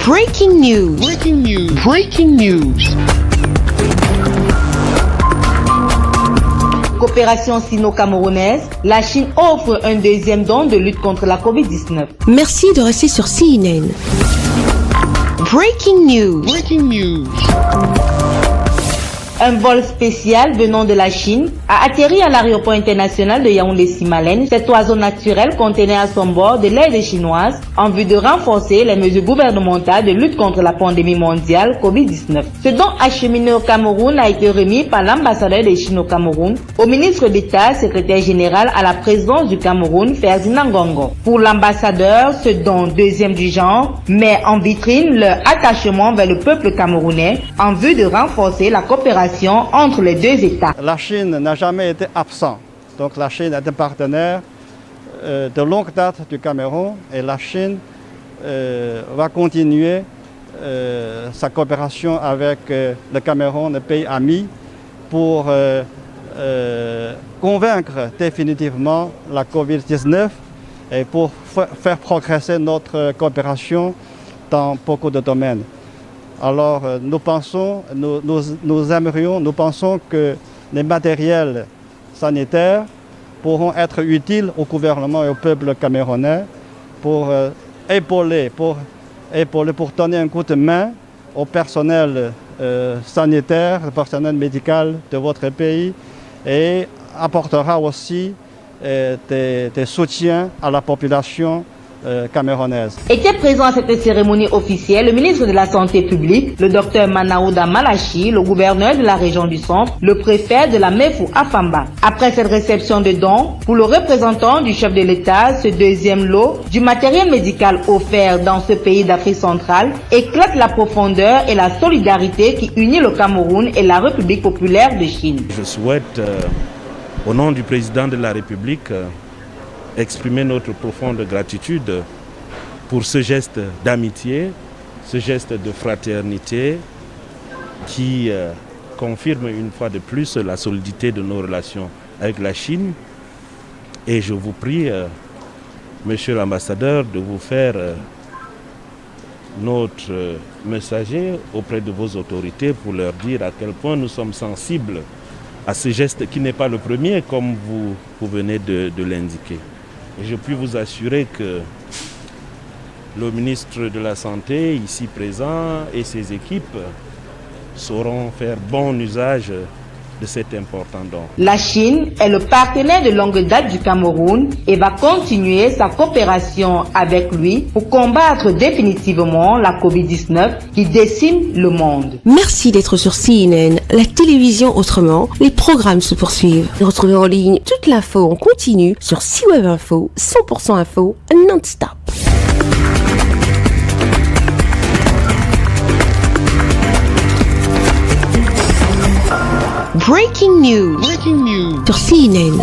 Breaking news. Breaking news. Breaking news. Coopération sino-camerounaise, la Chine offre un deuxième don de lutte contre la Covid-19. Merci de rester sur CNN. Breaking news. Breaking news. Un vol spécial venant de la Chine a atterri à l'aéroport international de Yaoundé-Simalène. Cet oiseau naturel contenait à son bord de l'aide chinoise en vue de renforcer les mesures gouvernementales de lutte contre la pandémie mondiale Covid-19. Ce don acheminé au Cameroun a été remis par l'ambassadeur de Chine au Cameroun au ministre d'État, secrétaire général à la présidence du Cameroun, Ferdinand Ngongo. Pour l'ambassadeur, ce don deuxième du genre met en vitrine leur attachement vers le peuple camerounais en vue de renforcer la coopération entre les deux États. La Chine n'a jamais été absente. Donc la Chine est un partenaire de longue date du Cameroun et la Chine va continuer sa coopération avec le Cameroun, le pays ami, pour convaincre définitivement la Covid-19 et pour faire progresser notre coopération dans beaucoup de domaines. Alors nous pensons que les matériels sanitaires pourront être utiles au gouvernement et au peuple camerounais pour épauler, pour donner un coup de main au personnel sanitaire, au personnel médical de votre pays et apportera aussi des soutiens à la population camerounaise. Était présent à cette cérémonie officielle le ministre de la Santé publique, le docteur Manaouda Malachi, le gouverneur de la région du Centre, le préfet de la MEFU Afamba. Après cette réception de dons, pour le représentant du chef de l'État, ce deuxième lot du matériel médical offert dans ce pays d'Afrique centrale éclate la profondeur et la solidarité qui unit le Cameroun et la République populaire de Chine. Je souhaite, au nom du président de la République, exprimer notre profonde gratitude pour ce geste d'amitié, ce geste de fraternité qui confirme une fois de plus la solidité de nos relations avec la Chine. Et je vous prie, monsieur l'ambassadeur, de vous faire notre messager auprès de vos autorités pour leur dire à quel point nous sommes sensibles à ce geste qui n'est pas le premier, comme vous venez de l'indiquer. Et je puis vous assurer que le ministre de la Santé, ici présent, et ses équipes sauront faire bon usage de cet important don. La Chine est le partenaire de longue date du Cameroun et va continuer sa coopération avec lui pour combattre définitivement la Covid-19 qui décime le monde. Merci d'être sur CNN, la télévision autrement. Les programmes se poursuivent. Retrouvez en ligne toute l'info en continu sur C-Web Info, 100% info, non-stop. Breaking news. Breaking news. Sur CNN.